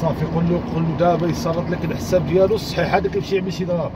صافي قول له دابا يسرد لك الحساب ديالو الصحيح، هذاك يمشي يعمل شي ضرب.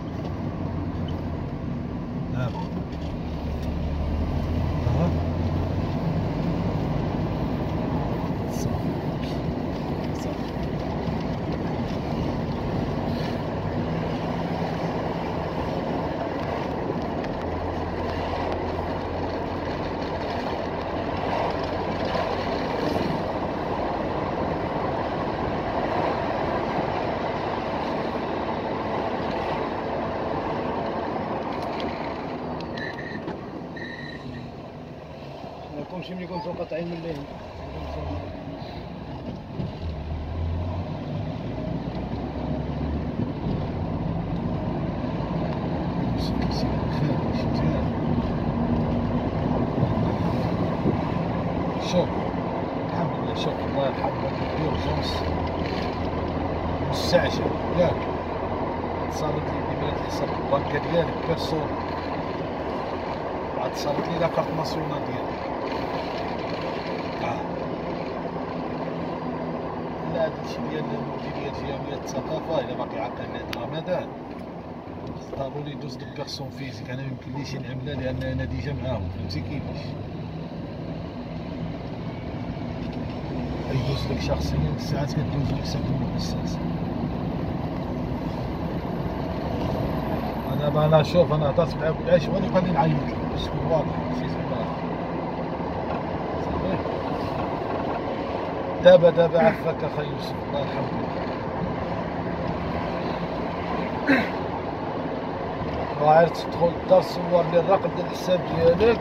كلشي ملي كنتو قاطعين من الليل شوف الحمد لله، شوف الله يرحمك دير جونس مستعجل ياك تصادق لي ديما الحساب البنكه ديالك بيرسون، عاد تصادق لي لا كارت ناسيونال ديالك. لا هادشي ديال مديرية جامعة الثقافة إلا باقي عاقل لهاد رمضان ضروري يدوز ديك بيرسون فيزيك، أنا ميمكنليش نعملها لأن أنا ديجا معاهم، فهمتي كيفاش؟ يدوز لك شخصيا ساعات كدوز لك حساب المؤسسة. أنا شوف أنا هضرت معاه بالعيش وأنا غادي نعيط لك باش تكون واضح ماشي زعما دابا عفاك اخا يوسف الله يرحمك. وعرفت تدخل للدار صور لي الرقم ديال الحساب ديالك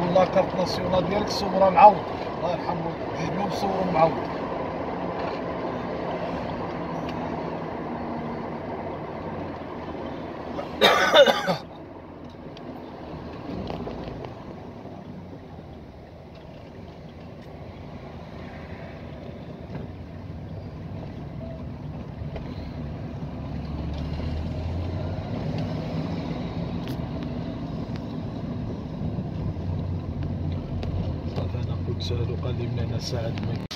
ولا كارت ناسيونال ديالك صورها معوض، الله يرحمه جوج بهم صورهم معوض. سالو قال لي من هنا ساعد ما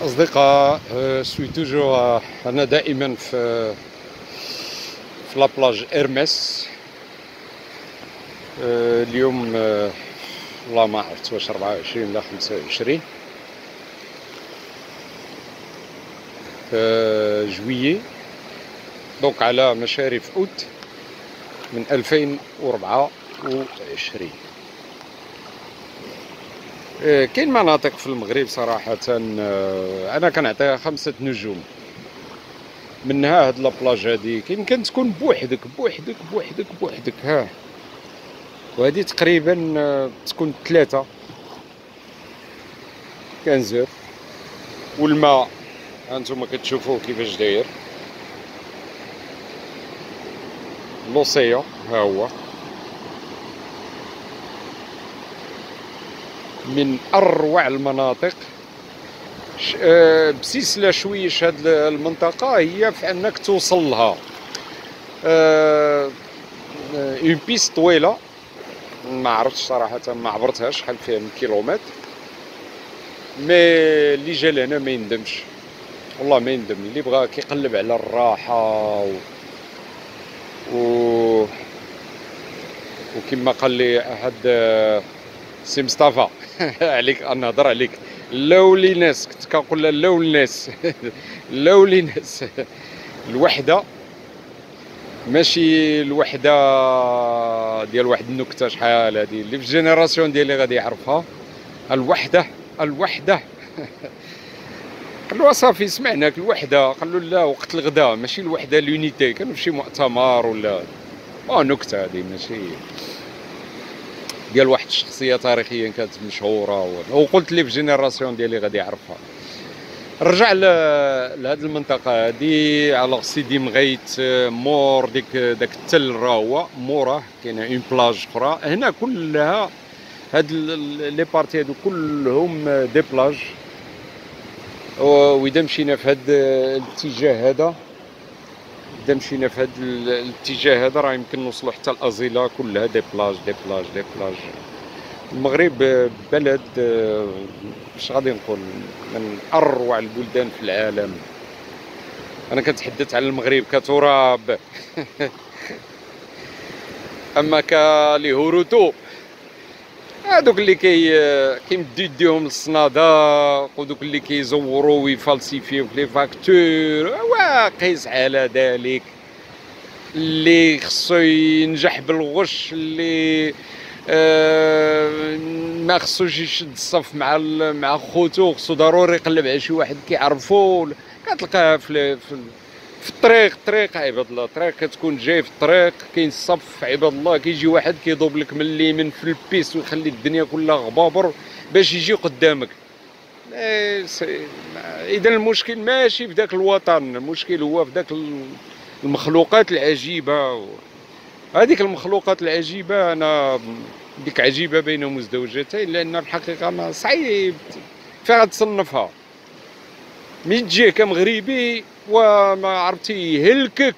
أصدقاء، سوي توجور أنا دائما في لابلاج إرمس. اليوم والله ما عرفت واش 24 ولا 25 جويي، دونك على مشارف أوت من 2024. كاين مناطق في المغرب صراحة أنا كنعطيها 5 نجوم، منها هاد لابلاج هادي يمكن تكون بوحدك بوحدك بوحدك بوحدك، ها، وهادي تقريبا تكون 3 15. والماء هانتوما كتشوفوه كيفاش داير، لوسيون ها هو من أروع المناطق. بسلسلة شويش هاد المنطقة هي في أنك توصل لها اون بيست طويلة، ما عرفتش صراحة، ما عبرتهاش شحال فيها من كيلومتر، مي اللي جا لهنا ما يندمش، والله ما يندم. اللي بغا كيقلب على الراحة وكما قال لي أحد سي مصطفى عليك نهضر عليك لولي ناس، كنت كنقول لها لول ناس لولي ناس. الوحده ماشي الوحده ديال واحد النكته شحال هادي اللي في الجينيراسيون ديالي غادي يعرفها، الوحده قالوا صافي سمعناك الوحده، قالوا لا وقت الغداء ماشي الوحده لونيتي، كانوا في شي مؤتمر ولا نكته هادي ماشي ديال واحد الشخصيه تاريخيا كانت مشهوره، وقلت لي في الجينيراسيون ديالي غادي يعرفها. رجع لهاد المنطقه هادي على سيدي مغيت مور داك التل، راه هو موراه كاينه اون بلاج اخرى. هنا كلها هاد لي بارتي هادو كلهم دي بلاج، واذا مشينا في هاد الاتجاه هذا إذا مشينا في هذا الاتجاه هذا راه يمكن نوصلوا حتى الأزيلة كلها دي بلاج دي بلاج دي بلاج. المغرب بلد اش غادي نقول من أروع البلدان في العالم. أنا كنتحدث على المغرب كتراب أما كالهوروتو هادوك اللي كيمدو يديهم للصناداق ودوك اللي كيزوروا ويفالسيفيو في لي فاكتور وقيس على ذلك اللي خصو ينجح بالغش اللي ما خصوش يشد الصف مع خوتو خصو ضروري يقلب على شي واحد كيعرفو كتلقاها في الطريق عباد الله. الطريق كتكون جاي في الطريق كاين الصف عباد الله كيجي واحد كيضوب لك من اليمين في البيس ويخلي الدنيا كلها غبابر باش يجي قدامك. اذا المشكل ماشي في ذاك الوطن، المشكل هو في ذاك المخلوقات العجيبه. هذيك المخلوقات العجيبه انا ديك عجيبه بين مزدوجتين لان الحقيقه ما صعيب فين غتصنفها. ملي تجي كمغربي وما عرفتي يهلكك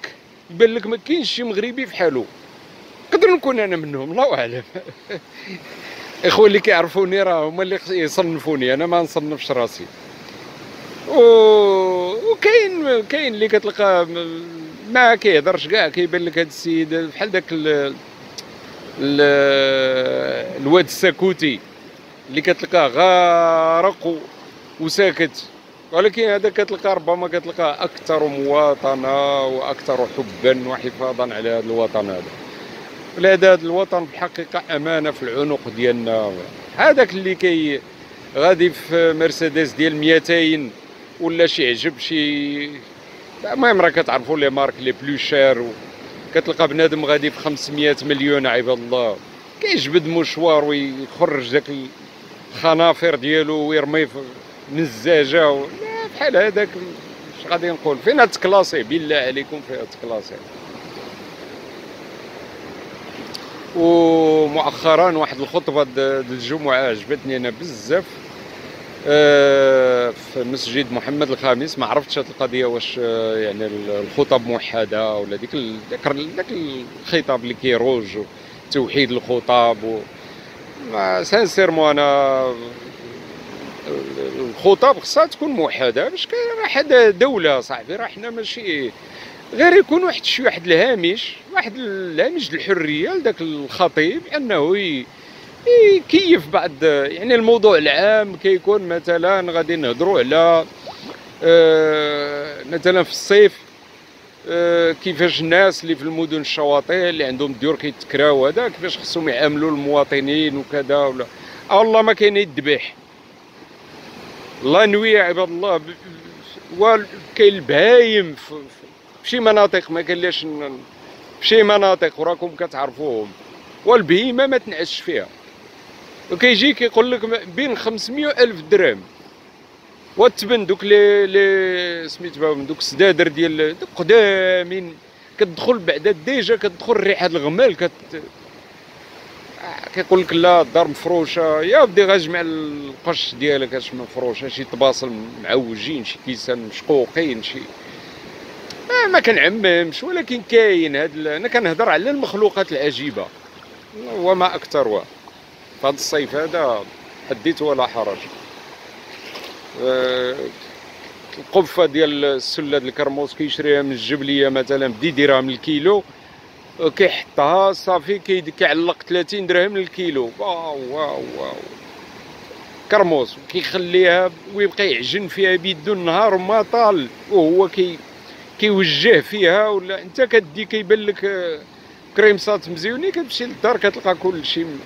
يبان لك ما كاينش شي مغربي في حالو. نقدر نكون انا منهم الله اعلم اخوان اللي كيعرفوني راه هما اللي يصنفوني، انا ما نصنفش راسي. وكاين اللي كتلقى ما كيهضرش كاع كيبان لك هذا السيد بحال داك الواد الساكوتي اللي كتلقاه غارق وساكت، ولكن هذا كتلقى ربما كتلقى اكثر مواطنه واكثر حبا وحفاظا على هذا الوطن هذا. ولهذا هذا الوطن في الحقيقه امانه في العنق ديالنا. هذاك اللي غادي في مرسيدس ديال 200 ولا شي عجب شي المهم راه كتعرفوا لي مارك لي بلو شير، كتلقى بنادم غادي في 500 مليون عباد الله كيجبد مشوار ويخرج داك الخنافر ديالو ويرمي في نزاجه بحال هذاك. اش غادي نقول فين تكلاسي بالله عليكم فين تكلاسي. ومؤخرا واحد الخطبه د الجمعه عجبتني انا بزاف في مسجد محمد الخامس. ما عرفتش هذه القضيه واش يعني الخطب موحده ولا داك الخطاب اللي كيروج توحيد الخطاب سانسيرمون انا الخطاب خصها تكون موحده باش راه حدا دوله صاحبي. راه حنا ماشي غير يكون واحد الهامش الحريه لذاك الخطيب انه يكيف بعض يعني الموضوع العام كيكون مثلا غادي نهضروا على مثلا في الصيف كيفاش الناس اللي في المدن الشواطئ اللي عندهم ديور كيتكراو هذا كيفاش خصهم يعاملوا المواطنين وكذا ولا والله ما كاين يذبح الله نوي عباد الله. كاين البهايم في شي مناطق ما كاينلاش في شي مناطق وراكم كتعرفوهم والبهيمه ما تنعش فيها وكيجي كيقول لك بين 500 ألف درهم وتبن دوك لي سميتهم دوك السدادر ديال دوك قدامين كتدخل بعدا ديجا كتدخل ريحه الغمال كيقول لك لا الدار مفروشه يا ودي غاجمع القش ديالك اش مفروشه شي طباصل معوجين شي كيسان مشقوقين شي ما كنعممش ولكن كاين انا كنهضر على المخلوقات العجيبه وما اكثرها. فهاد الصيف هذا حديث ولا حرج. القفه ديال السله ديال الكرموس كيشريها من الجبليه مثلا ب 10 درهم الكيلو كيحطها صافي كيعلق 30 درهم للكيلو. واو واو واو كرموس كيخليها ويبقى يعجن فيها بيدو النهار وما طال وهو كيوجه فيها ولا انت كدي كيبان لك كريمسات مزيونين كتمشي للدار كتلقى كل شيء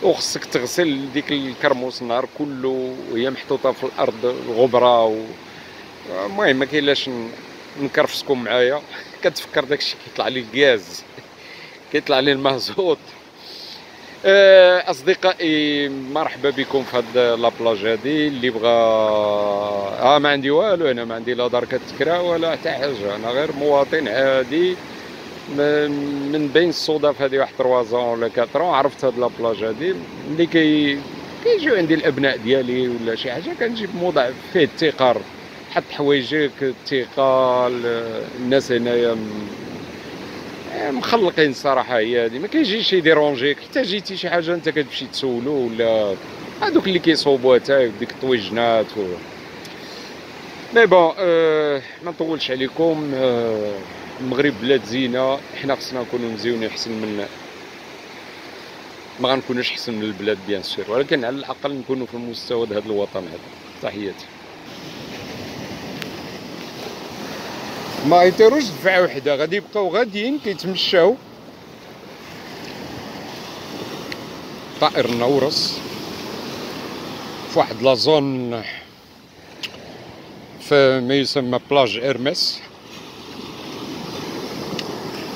وخصك تغسل ديك الكرموس النهار كله وهي محطوطه في الارض الغبره المهم ما كاينلاش نكرفسكم معايا كتفكر داكشي كيطلع لي الغاز كيطلع لي المازوت. اصدقائي مرحبا بكم في هاد لابلاج هادي اللي بغى ما عندي والو انا ما عندي لا دار كتكرا ولا حتى حاجه انا غير مواطن عادي من بين الصدف هذه واحد 3 ولا 4 عرفت هاد لابلاج هادي اللي كيجيو عندي الابناء ديالي ولا شي حاجه كنجيب موضع فيه التقار حط حوايجك الثقه. الناس هنايا مخلقين الصراحه، هي هذه ما كيجيش يديرونجيك حتى جيتي شي حاجه انت كتمشي تسولو، ولا هادوك اللي كيصوبوها تا ديك الطويجنات مي بون. ما نطولش عليكم. المغرب بلاد زينه، حنا خصنا نكونوا مزيونين احسن من، ما غنكونوش احسن من البلاد بيان سور، ولكن على الاقل نكونوا في المستوى د هذا الوطن هذا. تحياتي. ما يطيروش دفعه وحده، غادي يبقاو غاديين كيتمشاو. طائر النورس فواحد لا زون في ما يسمى بلاج ارمس،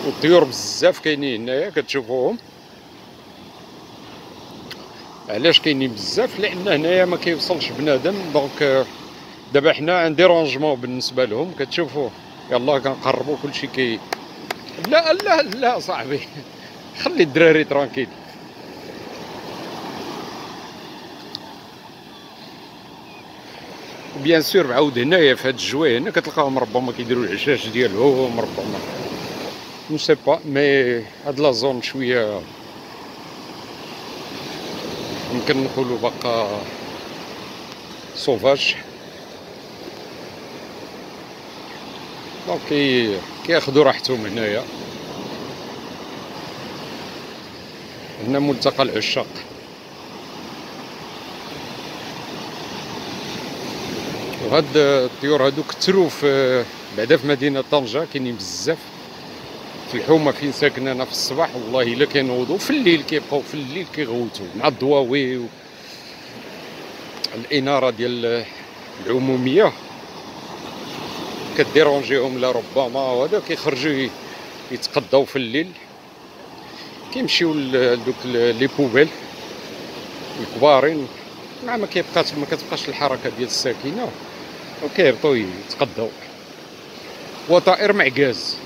والطيور بزاف كاينين هنايا كتشوفوهم. علاش كاينين بزاف؟ لان هنايا ما كيوصلش بنادم، دونك دابا حنا ان ديرونجمون بالنسبه لهم. كتشوفوا يلاه كنقربوا كلشي لا لا لا صاحبي، خلي الدراري ترانكيل. بيان سور عاود هنايا في هاد الجوايه هنا كتلقاهم ربما كيديروا العشاش ديالهم، ربما نو سي با، مي هاد لا زون شويه يمكن نقولوا باقا سوفاج. دونك كياخدوا راحتهم هنايا. هنا ملتقى العشاق. وهاد الطيور هادو كثروا في بعدا في مدينه طنجه، كاينين بزاف في الحومه فين ساكن انا. في الصباح والله الا كينوضوا، في الليل كيبقاو في الليل كيغوتوا مع الضواوي الاناره ديال العموميه كديرونجيهم لربما، وهذا كيخرجوا يتقضاو في الليل، كيمشيو لدوك لي بوبيل الكبارين. ما كتبقاش الحركه ديال الساكنه، وكيهبطوا يتقضاو. وطائر معكاز،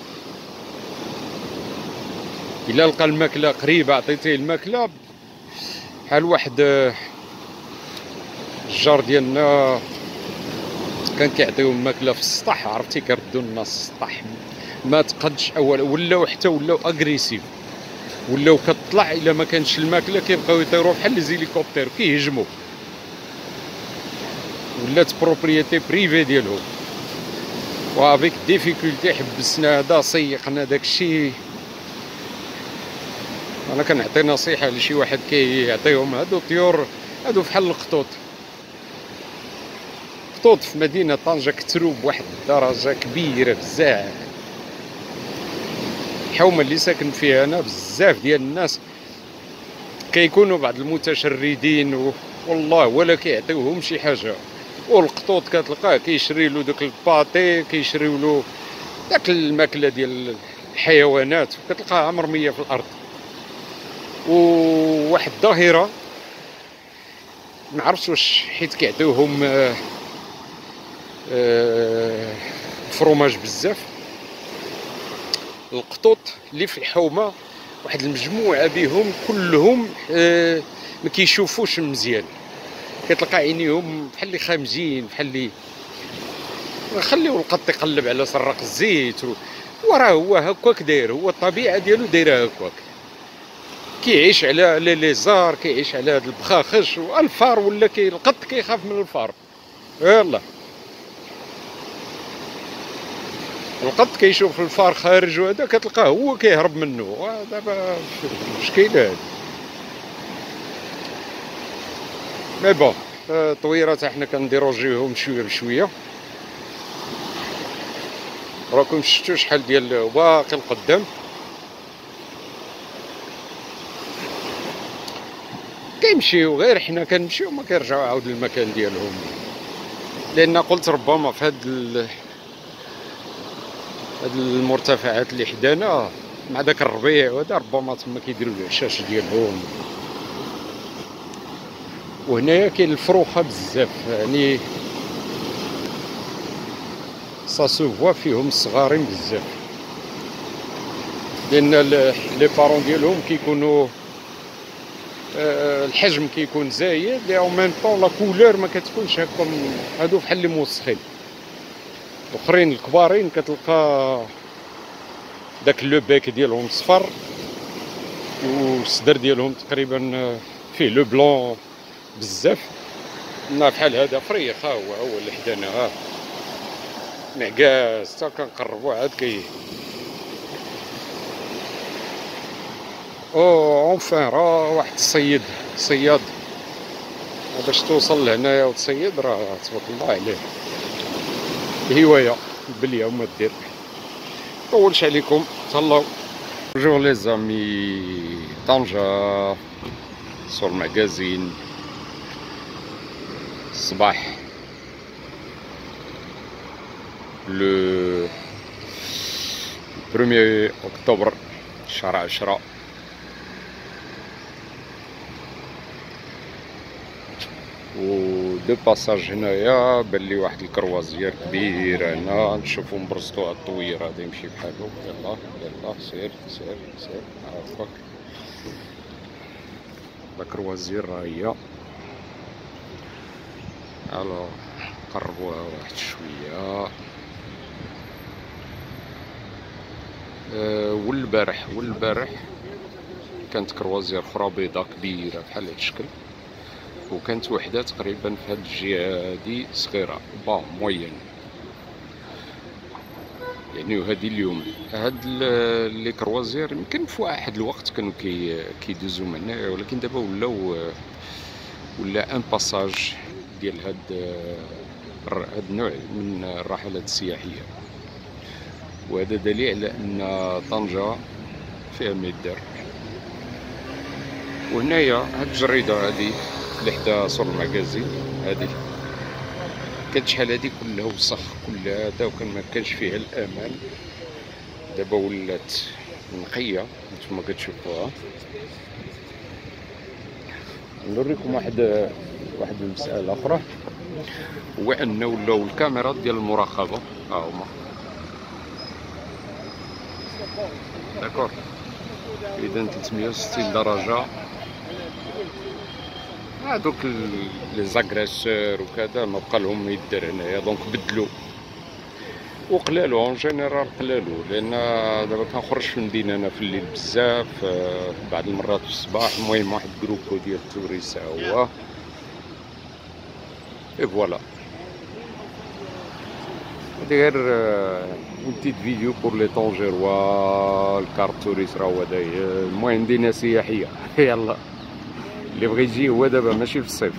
الا لقى الماكله قريبه عطيتيه الماكله. بحال واحد الجار ديالنا كان كيعطيوهم الماكله في السطح، عرفتي كيردوا لنا السطح ما تقدش. ولاو حتى ولاو اغريسيف، ولاو كتطلع الا ما كانش الماكله كيبقاو يطيروا بحال لي زيليكوبتر كيهجموا. ولات بروبريتي بريفي ديالهم، وافيك ديفيكولتي حبسنا هذا، سيقنا داكشي. انا كنعطي نصيحه لشي واحد كيعطيهم هادو الطيور هادو بحال القطوط. القطوط في مدينه طنجه كثروا بواحد الدرجه كبيره بزاف. الحومه اللي ساكن فيها انا بزاف ديال الناس كيكونوا بعض المتشردين والله ولا كيعطيوهم شي حاجه. والقطوط كتلقاه كيشري له داك الباطي، كيشريو له داك الماكله ديال الحيوانات، كتلقاها مرميه في الارض. وواحد الظاهره ما عرفتش واش حيت كيعطيوهم فروماج بزاف. القطوط اللي في الحومه واحد المجموعه بهم كلهم ما كيشوفوش مزيان، كتلقى عينيهم بحال اللي خامجين، بحال اللي خليو القط يقلب على سراق الزيت وراه هو هكاك داير، هو الطبيعه ديالو دايره هكاك. كيعيش على لي زار، كيعيش على هاد البخاخش والفار، ولا القط كيخاف من الفار. يلاه القط كيشوف الفار خارج وهذا كتلقاه هو كيهرب منه. دابا مشكله هادي. مي بون طويرات حنا كنديروجيوهم شويه بشويه. راكم شفتوا شحال ديال باقي القدام. كيمشيو غير حنا كنمشيو ما كيرجعوا عاود للمكان ديالهم، لان قلت ربما في هاد المرتفعات اللي حدانا مع داك الربيع وهذا ربما تما كيديروا العشاش ديالهم. وهنايا كاين الفروخه بزاف، يعني ساسوفوا فيهم الصغارين بزاف، لان لي بارون ديالهم كيكونوا الحجم كيكون زايد، لي او ميم طون لا كولور ما كتكونش هكا، هادو بحال اللي موسخين. الاخرين الكبارين كتلقى داك لو باك ديالهم صفر والصدر ديالهم تقريبا فيه لو بلون بزاف. بحال هذا فريخ، ها هو اللي حدانا، ها معكاز حتى كنقربو عاد اونفان راه واحد صياد باش توصل لهنايا وتصيد راه تبارك الله عليه هوايه بليه وما دير. مطولش عليكم، تهلاو. بونجور لي زامي، طنجة سور ماغازين الصباح لو 1 أكتوبر شهر 10. و دو باساج هنايا بان لي واحد الكروازير كبير هنا، نشوفو مبرزطو هاد الطوير هذا يمشي بحالو. يلا يلا سير سير سير، عافاك. لا كروازير راه هي. الو قربوها واحد شويه. والبارح كانت كروازير اخرى بيضا كبيره بحال هاد الشكل، وكانت وحده تقريبا في هاد الجهه هادي صغيره با موين يعني. وهادي اليوم هاد لي كروازير يمكن في واحد الوقت كانوا كيدوزو من هنايا، ولكن دابا ولا ان باساج ديال هاد النوع من الرحلات السياحيه. وهذا دليل على ان طنجة فيها ما يدار. وهنايا هاد الجريده هادي اللي حدا سور الماغازين هادي كانت شحال هادي كلها وسخ كلها هذا، وكان ما كانش فيها الامان. دابا ولات نقيه نتوما كتشوفوها. نوريكم واحد المساله اخرى، هو ان ولاو الكاميرات ديال المراقبه ها هما داكور. اذا 360 درجه هادوك لي زاغريسور وكذا ما بقى لهم ما يدار هنايا. دونك بدلوا وقلالو اون جينيرال قلالو، لان دابا كنخرج في المدينه انا في الليل بزاف، بعض المرات في الصباح. المهم واحد جروبو ديال التوريست هو اي فوالا. هادي غير اون بتيت فيديو بور لي طونجيروا. الكارت توريست راه هو داير. المهم مدينه سياحيه يلا اللي بغى يجي هو دابا ماشي في الصيف.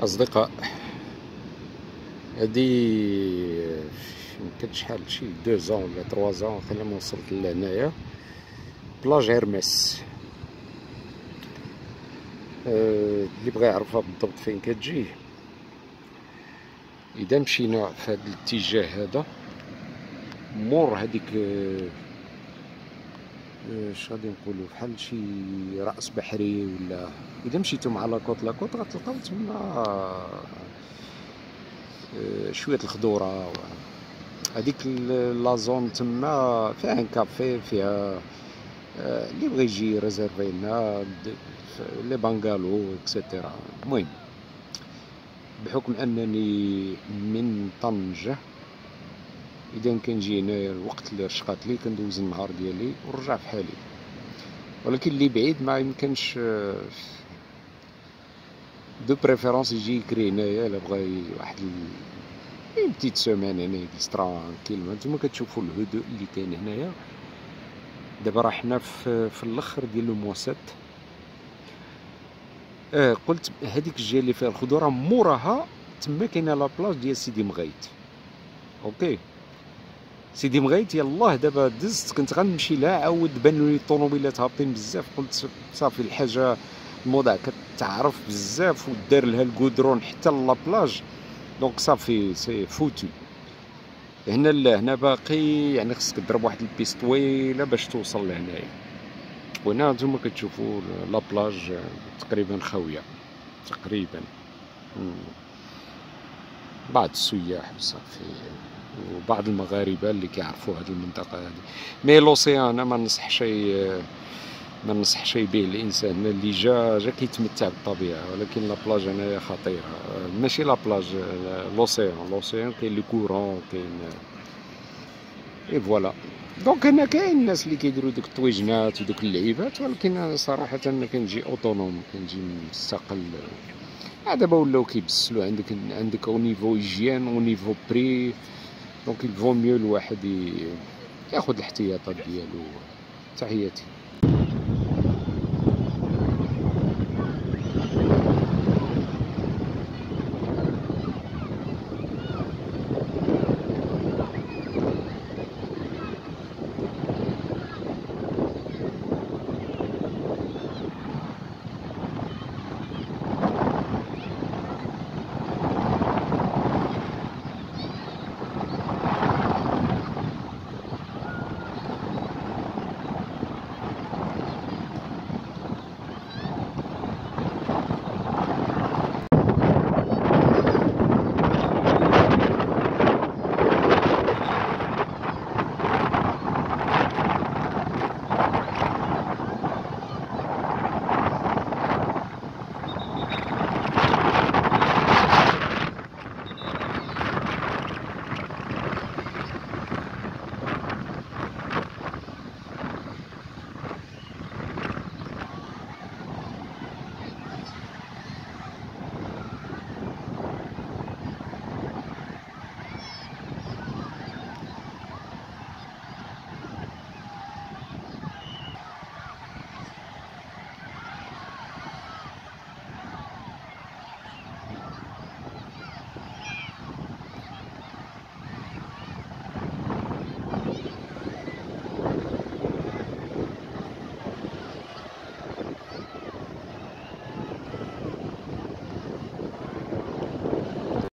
أصدقاء، هادي يمكن شحال شي 2 ans ولا 3 ans خلال ما وصلت لهنايا، بلاج هرمس. اللي بغى يعرفها بالضبط فين كتجي، إذا مشينا في هاد الاتجاه هذا مور هاديك اش غادي نقولو بحال شي رأس بحري، ولا إذا مشيتو مع لاكوط غتلقاو تما شوية الخضورة. هذيك لازون تما فيها ان كافي، فيها اللي بغى يجي ريزيرفي لنا لي بانغالو اكسيتيرا. المهم بحكم انني من طنجة، اذا كنجي هنايا الوقت اللي رشقات لي كندوز النهار ديالي ونرجع في حالي، ولكن اللي بعيد ما يمكنش دو بريفيرونس يجي يكري هنايا. الا بغى واحد بتيت سومان هنا ترانكيل. نتوما كتشوفوا الهدوء اللي كاين هنايا. دابا راه حنا في الاخر ديال لو موسات. قلت هذيك الجهه اللي فيها الخضره موراها تما كاينه لا بلاج ديال سيدي مغيت. اوكي سيدي مغيت يلاه دابا دزت، كنت غنمشي لها عاود بانوا لي الطوموبيلات هابطين بزاف، قلت صافي الحاجه الموضع كتعرف بزاف ودار لها الكودرون حتى لا بلاج، دونك صافي سي فوتو. هنا لا، هنا باقي يعني خصك تضرب واحد البيست طويله باش توصل لهنايا. وهنا نتوما كتشوفوا لا بلاج تقريبا خاويه تقريبا، بعض السياح وصافي وبعض المغاربه اللي كيعرفوا هذه المنطقه هذه. مي لوسيان انا ما ننصحش به الانسان اللي جا كيتمتع بالطبيعه، ولكن لا بلاج هنايا خطيره. ماشي لا بلاج، لوسيان كاين لي كورون كاين اي فوالا. دونك هنا كاين الناس اللي كيديروا دوك الطويجنات ودوك اللعيبات، ولكن انا صراحه انا كنجي اوتونوم، كنجي مستقل. دابا ولاو كيبسلو عندك او نيفو هيجيان او نيفو بري، دونك الفو ميو الواحد ياخذ الاحتياطات ديالو. تحياتي.